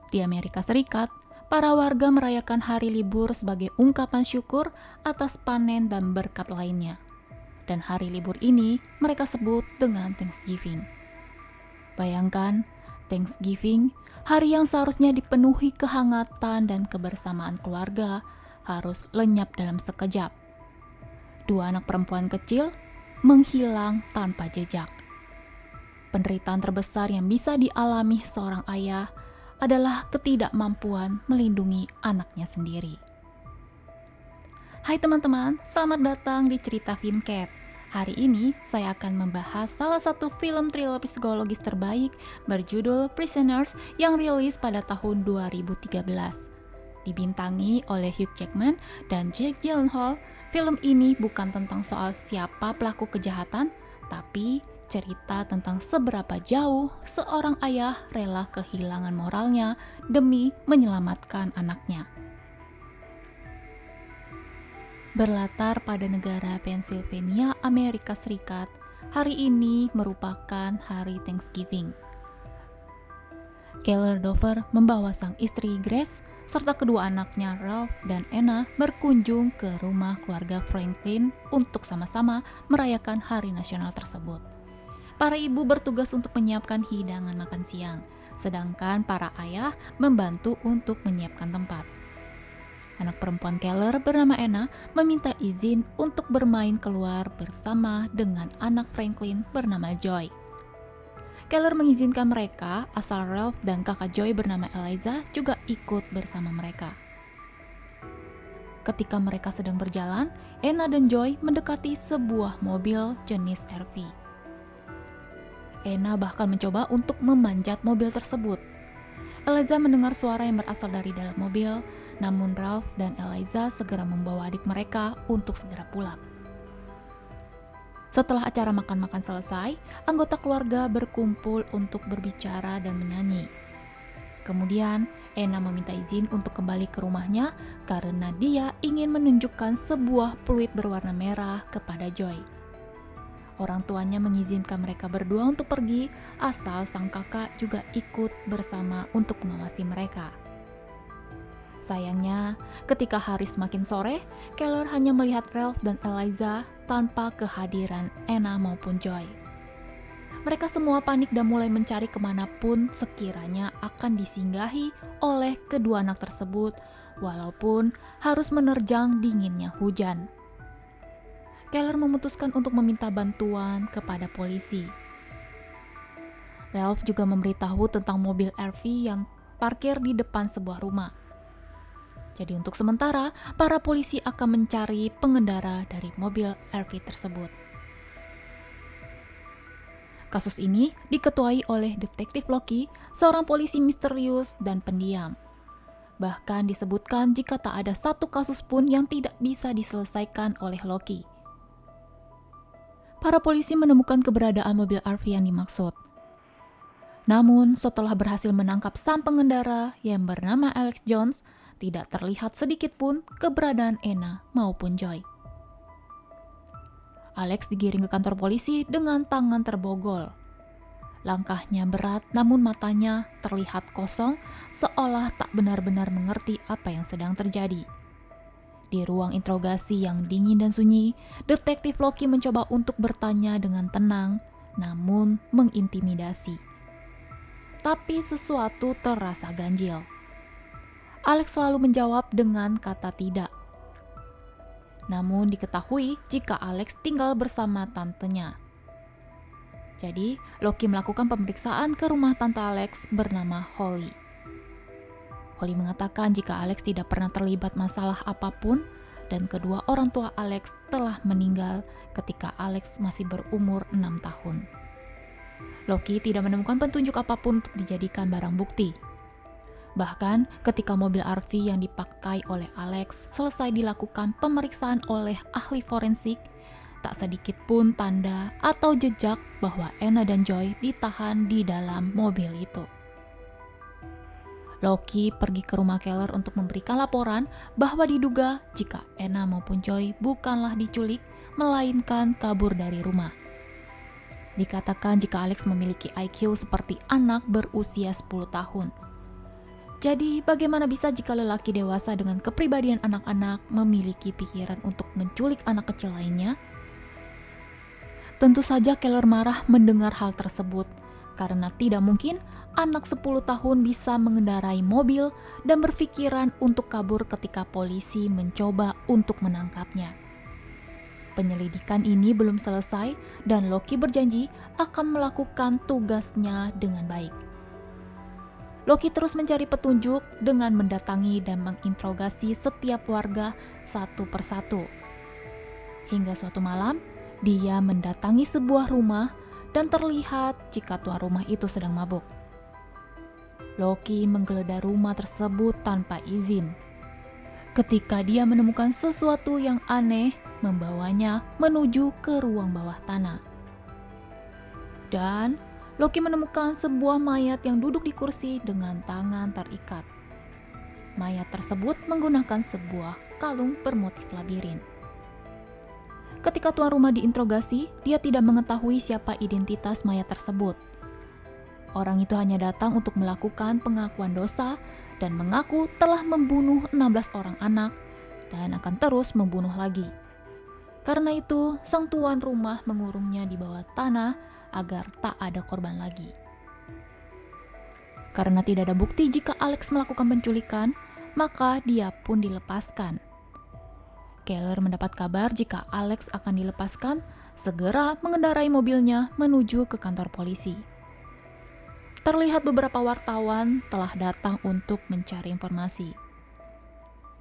Di Amerika Serikat, para warga merayakan hari libur sebagai ungkapan syukur atas panen dan berkat lainnya. Dan hari libur ini mereka sebut dengan Thanksgiving. Bayangkan, Thanksgiving, hari yang seharusnya dipenuhi kehangatan dan kebersamaan keluarga, harus lenyap dalam sekejap. 2 anak perempuan kecil menghilang tanpa jejak. Penderitaan terbesar yang bisa dialami seorang ayah adalah ketidakmampuan melindungi anaknya sendiri. Hai teman-teman, selamat datang di Cerita Vincat. Hari ini saya akan membahas salah satu film thriller psikologis terbaik berjudul Prisoners yang rilis pada tahun 2013. Dibintangi oleh Hugh Jackman dan Jake Gyllenhaal, film ini bukan tentang soal siapa pelaku kejahatan, tapi cerita tentang seberapa jauh seorang ayah rela kehilangan moralnya demi menyelamatkan anaknya. Berlatar pada negara Pennsylvania, Amerika Serikat, hari ini merupakan hari Thanksgiving. Keller Dover membawa sang istri Grace serta kedua anaknya Ralph dan Anna berkunjung ke rumah keluarga Franklin untuk sama-sama merayakan hari nasional tersebut. Para ibu bertugas untuk menyiapkan hidangan makan siang, sedangkan para ayah membantu untuk menyiapkan tempat. Anak perempuan Keller bernama Anna meminta izin untuk bermain keluar bersama dengan anak Franklin bernama Joy. Keller mengizinkan mereka asal Ralph dan kakak Joy bernama Eliza juga ikut bersama mereka. Ketika mereka sedang berjalan, Anna dan Joy mendekati sebuah mobil jenis RV. Anna bahkan mencoba untuk memanjat mobil tersebut. Eliza mendengar suara yang berasal dari dalam mobil, namun Ralph dan Eliza segera membawa adik mereka untuk segera pulang. Setelah acara makan-makan selesai, anggota keluarga berkumpul untuk berbicara dan menyanyi. Kemudian, Anna meminta izin untuk kembali ke rumahnya karena dia ingin menunjukkan sebuah peluit berwarna merah kepada Joy. Orang tuanya mengizinkan mereka berdua untuk pergi, asal sang kakak juga ikut bersama untuk mengawasi mereka. Sayangnya, ketika hari semakin sore, Keller hanya melihat Ralph dan Eliza tanpa kehadiran Anna maupun Joy. Mereka semua panik dan mulai mencari kemanapun sekiranya akan disinggahi oleh kedua anak tersebut, walaupun harus menerjang dinginnya hujan. Keller memutuskan untuk meminta bantuan kepada polisi. Ralph juga memberitahu tentang mobil RV yang parkir di depan sebuah rumah. Jadi untuk sementara, para polisi akan mencari pengendara dari mobil RV tersebut. Kasus ini diketuai oleh Detektif Loki, seorang polisi misterius dan pendiam. Bahkan disebutkan jika tak ada satu kasus pun yang tidak bisa diselesaikan oleh Loki. Para polisi menemukan keberadaan mobil RV yang dimaksud. Namun, setelah berhasil menangkap sang pengendara yang bernama Alex Jones, tidak terlihat sedikit pun keberadaan Anna maupun Joy. Alex digiring ke kantor polisi dengan tangan terbogol. Langkahnya berat, namun matanya terlihat kosong, seolah tak benar-benar mengerti apa yang sedang terjadi. Di ruang interogasi yang dingin dan sunyi, Detektif Loki mencoba untuk bertanya dengan tenang, namun mengintimidasi. Tapi sesuatu terasa ganjil. Alex selalu menjawab dengan kata tidak. Namun diketahui jika Alex tinggal bersama tantenya. Jadi, Loki melakukan pemeriksaan ke rumah tante Alex bernama Holly. Holly mengatakan jika Alex tidak pernah terlibat masalah apapun dan kedua orang tua Alex telah meninggal ketika Alex masih berumur 6 tahun. Loki tidak menemukan petunjuk apapun untuk dijadikan barang bukti. Bahkan ketika mobil RV yang dipakai oleh Alex selesai dilakukan pemeriksaan oleh ahli forensik, tak sedikit pun tanda atau jejak bahwa Anna dan Joy ditahan di dalam mobil itu. Loki pergi ke rumah Keller untuk memberikan laporan bahwa diduga jika Anna maupun Joy bukanlah diculik, melainkan kabur dari rumah. Dikatakan jika Alex memiliki IQ seperti anak berusia 10 tahun. Jadi, bagaimana bisa jika lelaki dewasa dengan kepribadian anak-anak memiliki pikiran untuk menculik anak kecil lainnya? Tentu saja Keller marah mendengar hal tersebut, karena tidak mungkin anak 10 tahun bisa mengendarai mobil dan berpikiran untuk kabur ketika polisi mencoba untuk menangkapnya. Penyelidikan ini belum selesai dan Loki berjanji akan melakukan tugasnya dengan baik. Loki terus mencari petunjuk dengan mendatangi dan menginterogasi setiap warga satu persatu. Hingga suatu malam, dia mendatangi sebuah rumah dan terlihat jika tuan rumah itu sedang mabuk. Loki menggeledah rumah tersebut tanpa izin. Ketika dia menemukan sesuatu yang aneh, membawanya menuju ke ruang bawah tanah. Dan Loki menemukan sebuah mayat yang duduk di kursi dengan tangan terikat. Mayat tersebut menggunakan sebuah kalung bermotif labirin. Ketika tuan rumah diinterogasi, dia tidak mengetahui siapa identitas mayat tersebut. Orang itu hanya datang untuk melakukan pengakuan dosa dan mengaku telah membunuh 16 orang anak dan akan terus membunuh lagi. Karena itu, sang tuan rumah mengurungnya di bawah tanah agar tak ada korban lagi. Karena tidak ada bukti jika Alex melakukan penculikan, maka dia pun dilepaskan. Keller mendapat kabar jika Alex akan dilepaskan, segera mengendarai mobilnya menuju ke kantor polisi. Terlihat beberapa wartawan telah datang untuk mencari informasi.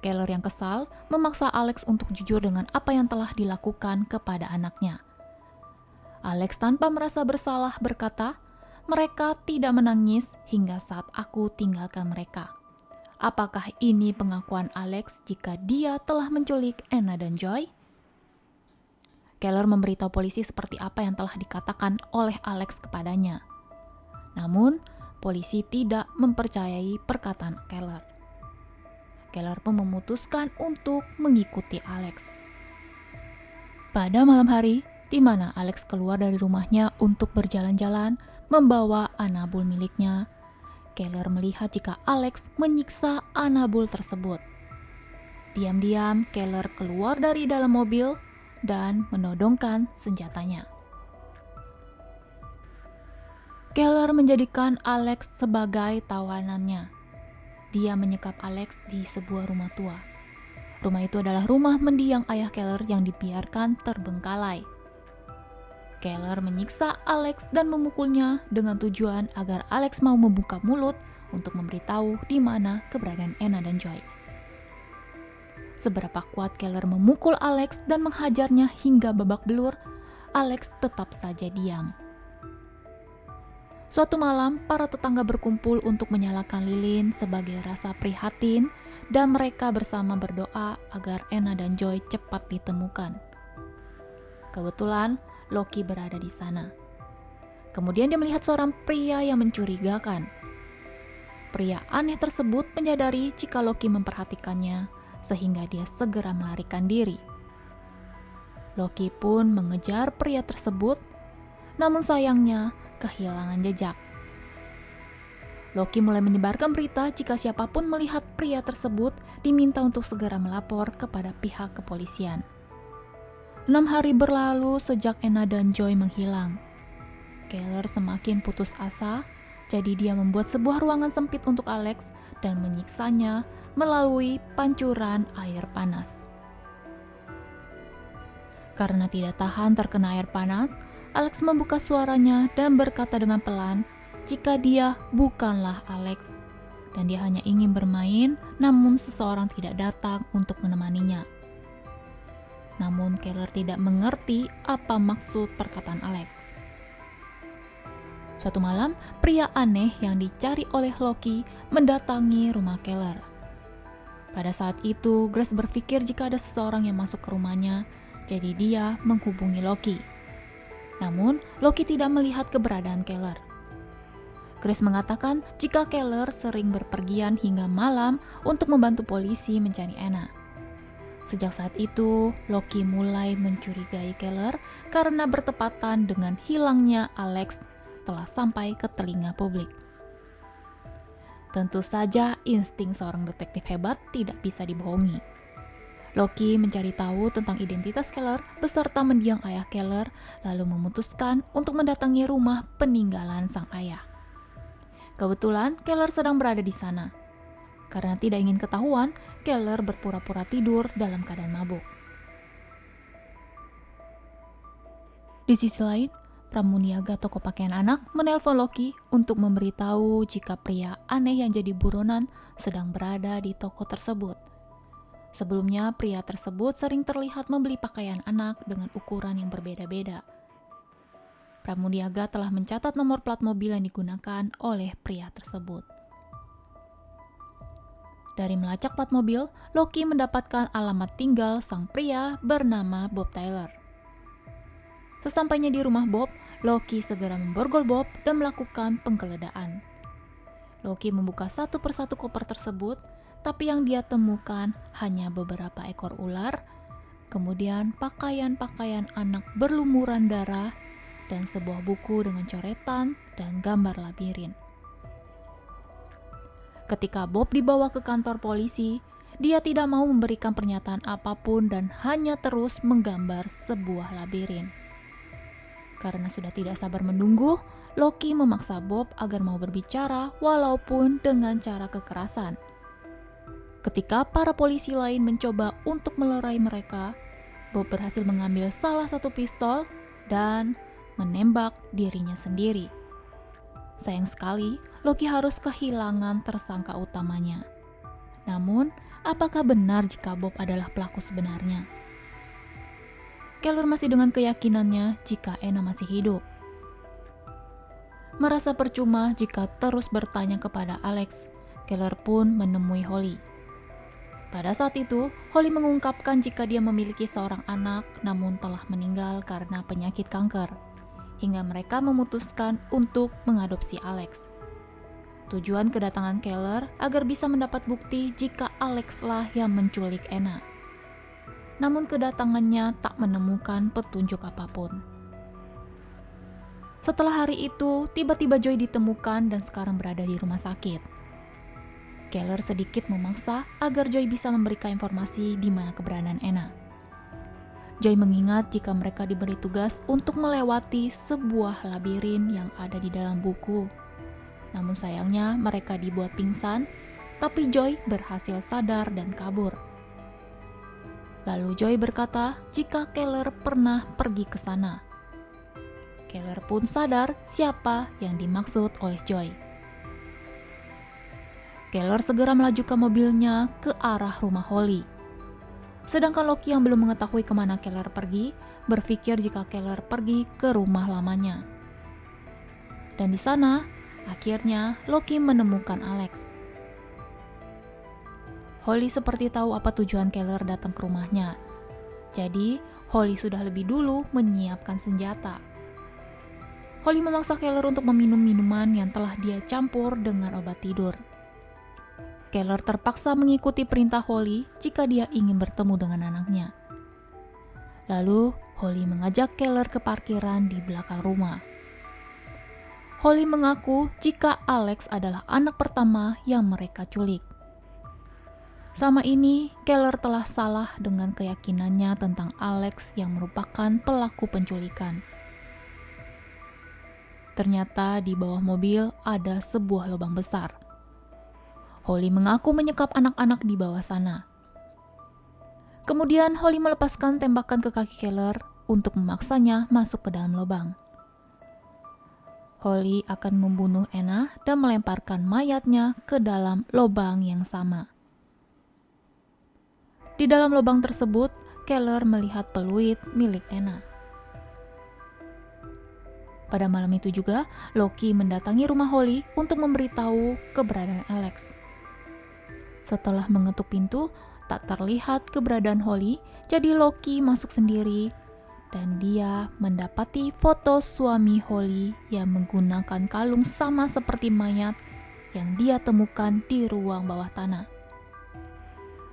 Keller yang kesal memaksa Alex untuk jujur dengan apa yang telah dilakukan kepada anaknya. Alex tanpa merasa bersalah berkata, "Mereka tidak menangis hingga saat aku tinggalkan mereka." Apakah ini pengakuan Alex jika dia telah menculik Anna dan Joy? Keller memberitahu polisi seperti apa yang telah dikatakan oleh Alex kepadanya. Namun, polisi tidak mempercayai perkataan Keller. Keller pun memutuskan untuk mengikuti Alex. Pada malam hari, di mana Alex keluar dari rumahnya untuk berjalan-jalan membawa Annabul miliknya, Keller melihat jika Alex menyiksa Annabul tersebut. Diam-diam Keller keluar dari dalam mobil dan menodongkan senjatanya. Keller menjadikan Alex sebagai tawanannya. Dia menyekap Alex di sebuah rumah tua. Rumah itu adalah rumah mendiang ayah Keller yang dibiarkan terbengkalai. Keller menyiksa Alex dan memukulnya dengan tujuan agar Alex mau membuka mulut untuk memberitahu di mana keberadaan Anna dan Joy. Seberapa kuat Keller memukul Alex dan menghajarnya hingga babak belur, Alex tetap saja diam. Suatu malam, para tetangga berkumpul untuk menyalakan lilin sebagai rasa prihatin dan mereka bersama berdoa agar Anna dan Joy cepat ditemukan. Kebetulan, Loki berada di sana. Kemudian dia melihat seorang pria yang mencurigakan. Pria aneh tersebut menyadari jika Loki memperhatikannya, sehingga dia segera melarikan diri. Loki pun mengejar pria tersebut, namun sayangnya kehilangan jejak. Loki mulai menyebarkan berita jika siapapun melihat pria tersebut diminta untuk segera melapor kepada pihak kepolisian. 6 hari berlalu sejak Anna dan Joy menghilang. Keller semakin putus asa, jadi dia membuat sebuah ruangan sempit untuk Alex dan menyiksanya melalui pancuran air panas. Karena tidak tahan terkena air panas, Alex membuka suaranya dan berkata dengan pelan jika dia bukanlah Alex dan dia hanya ingin bermain, namun seseorang tidak datang untuk menemaninya. Namun Keller tidak mengerti apa maksud perkataan Alex. Suatu malam, pria aneh yang dicari oleh Loki mendatangi rumah Keller. Pada saat itu, Grace berpikir jika ada seseorang yang masuk ke rumahnya, jadi dia menghubungi Loki. Namun, Loki tidak melihat keberadaan Keller. Grace mengatakan jika Keller sering berpergian hingga malam untuk membantu polisi mencari Anna. Sejak saat itu, Loki mulai mencurigai Keller karena bertepatan dengan hilangnya Alex telah sampai ke telinga publik. Tentu saja insting seorang detektif hebat tidak bisa dibohongi. Loki mencari tahu tentang identitas Keller beserta mendiang ayah Keller, lalu memutuskan untuk mendatangi rumah peninggalan sang ayah. Kebetulan Keller sedang berada di sana. Karena tidak ingin ketahuan, Keller berpura-pura tidur dalam keadaan mabuk. Di sisi lain, pramuniaga toko pakaian anak menelpon Loki untuk memberitahu jika pria aneh yang jadi buronan sedang berada di toko tersebut. Sebelumnya, pria tersebut sering terlihat membeli pakaian anak dengan ukuran yang berbeda-beda. Pramuniaga telah mencatat nomor plat mobil yang digunakan oleh pria tersebut. Dari melacak plat mobil, Loki mendapatkan alamat tinggal sang pria bernama Bob Tyler. Sesampainya di rumah Bob, Loki segera memborgol Bob dan melakukan penggeledahan. Loki membuka satu persatu koper tersebut, tapi yang dia temukan hanya beberapa ekor ular, kemudian pakaian-pakaian anak berlumuran darah, dan sebuah buku dengan coretan dan gambar labirin. Ketika Bob dibawa ke kantor polisi, dia tidak mau memberikan pernyataan apapun dan hanya terus menggambar sebuah labirin. Karena sudah tidak sabar menunggu, Loki memaksa Bob agar mau berbicara walaupun dengan cara kekerasan. Ketika para polisi lain mencoba untuk melerai mereka, Bob berhasil mengambil salah satu pistol dan menembak dirinya sendiri. Sayang sekali, Loki harus kehilangan tersangka utamanya. Namun, apakah benar jika Bob adalah pelaku sebenarnya? Keller masih dengan keyakinannya jika Anna masih hidup. Merasa percuma jika terus bertanya kepada Alex, Keller pun menemui Holly. Pada saat itu, Holly mengungkapkan jika dia memiliki seorang anak namun telah meninggal karena penyakit kanker, hingga mereka memutuskan untuk mengadopsi Alex. Tujuan kedatangan Keller agar bisa mendapat bukti jika Alex lah yang menculik Anna. Namun kedatangannya tak menemukan petunjuk apapun. Setelah hari itu, tiba-tiba Joy ditemukan dan sekarang berada di rumah sakit. Keller sedikit memaksa agar Joy bisa memberikan informasi di mana keberadaan Anna. Joy mengingat jika mereka diberi tugas untuk melewati sebuah labirin yang ada di dalam buku. Namun sayangnya mereka dibuat pingsan, tapi Joy berhasil sadar dan kabur. Lalu Joy berkata jika Keller pernah pergi ke sana. Keller pun sadar siapa yang dimaksud oleh Joy. Keller segera melaju ke mobilnya ke arah rumah Holly. Sedangkan Loki yang belum mengetahui kemana Keller pergi, berpikir jika Keller pergi ke rumah lamanya. Dan di sana, akhirnya Loki menemukan Alex. Holly seperti tahu apa tujuan Keller datang ke rumahnya. Jadi, Holly sudah lebih dulu menyiapkan senjata. Holly memaksa Keller untuk meminum minuman yang telah dia campur dengan obat tidur. Keller terpaksa mengikuti perintah Holly jika dia ingin bertemu dengan anaknya. Lalu, Holly mengajak Keller ke parkiran di belakang rumah. Holly mengaku jika Alex adalah anak pertama yang mereka culik. Selama ini, Keller telah salah dengan keyakinannya tentang Alex yang merupakan pelaku penculikan. Ternyata di bawah mobil ada sebuah lubang besar. Holly mengaku menyekap anak-anak di bawah sana. Kemudian Holly melepaskan tembakan ke kaki Keller untuk memaksanya masuk ke dalam lubang. Holly akan membunuh Anna dan melemparkan mayatnya ke dalam lubang yang sama. Di dalam lubang tersebut, Keller melihat peluit milik Anna. Pada malam itu juga, Loki mendatangi rumah Holly untuk memberitahu keberadaan Alex. Setelah mengetuk pintu, tak terlihat keberadaan Holly, jadi Loki masuk sendiri dan dia mendapati foto suami Holly yang menggunakan kalung sama seperti mayat yang dia temukan di ruang bawah tanah.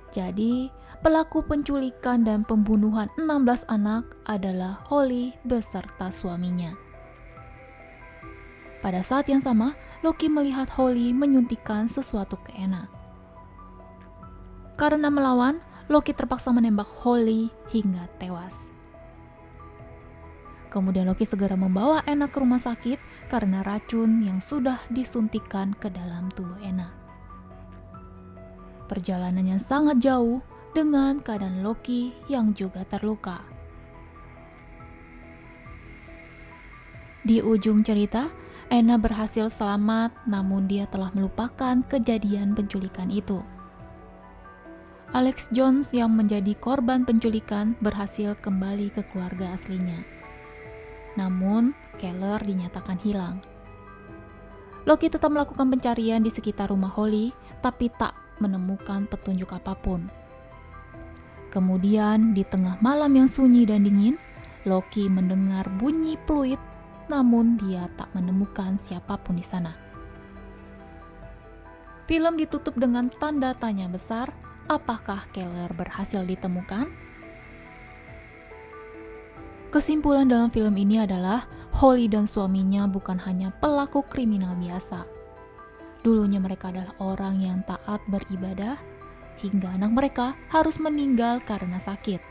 Jadi, pelaku penculikan dan pembunuhan 16 anak adalah Holly beserta suaminya. Pada saat yang sama, Loki melihat Holly menyuntikkan sesuatu ke Anna. Karena melawan, Loki terpaksa menembak Holly hingga tewas. Kemudian Loki segera membawa Anna ke rumah sakit karena racun yang sudah disuntikkan ke dalam tubuh Anna. Perjalanannya sangat jauh dengan keadaan Loki yang juga terluka. Di ujung cerita, Anna berhasil selamat, namun dia telah melupakan kejadian penculikan itu. Alex Jones yang menjadi korban penculikan berhasil kembali ke keluarga aslinya. Namun, Keller dinyatakan hilang. Loki tetap melakukan pencarian di sekitar rumah Holly, tapi tak menemukan petunjuk apapun. Kemudian, di tengah malam yang sunyi dan dingin, Loki mendengar bunyi peluit, namun dia tak menemukan siapapun di sana. Film ditutup dengan tanda tanya besar, apakah Keller berhasil ditemukan? Kesimpulan dalam film ini adalah Holly dan suaminya bukan hanya pelaku kriminal biasa. Dulunya mereka adalah orang yang taat beribadah, hingga anak mereka harus meninggal karena sakit.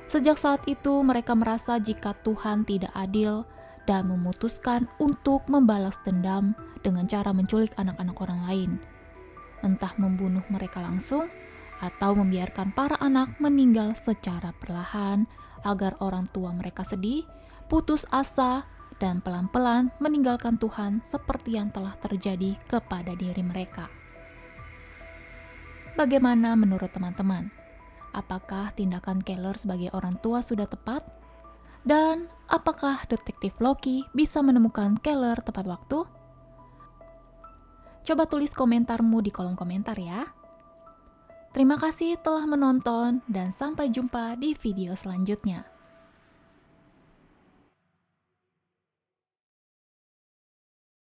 Sejak saat itu mereka merasa jika Tuhan tidak adil dan memutuskan untuk membalas dendam dengan cara menculik anak-anak orang lain. Entah membunuh mereka langsung atau membiarkan para anak meninggal secara perlahan agar orang tua mereka sedih, putus asa, dan pelan-pelan meninggalkan Tuhan seperti yang telah terjadi kepada diri mereka. Bagaimana menurut teman-teman? Apakah tindakan Keller sebagai orang tua sudah tepat? Dan apakah detektif Loki bisa menemukan Keller tepat waktu? Coba tulis komentarmu di kolom komentar ya. Terima kasih telah menonton dan sampai jumpa di video selanjutnya.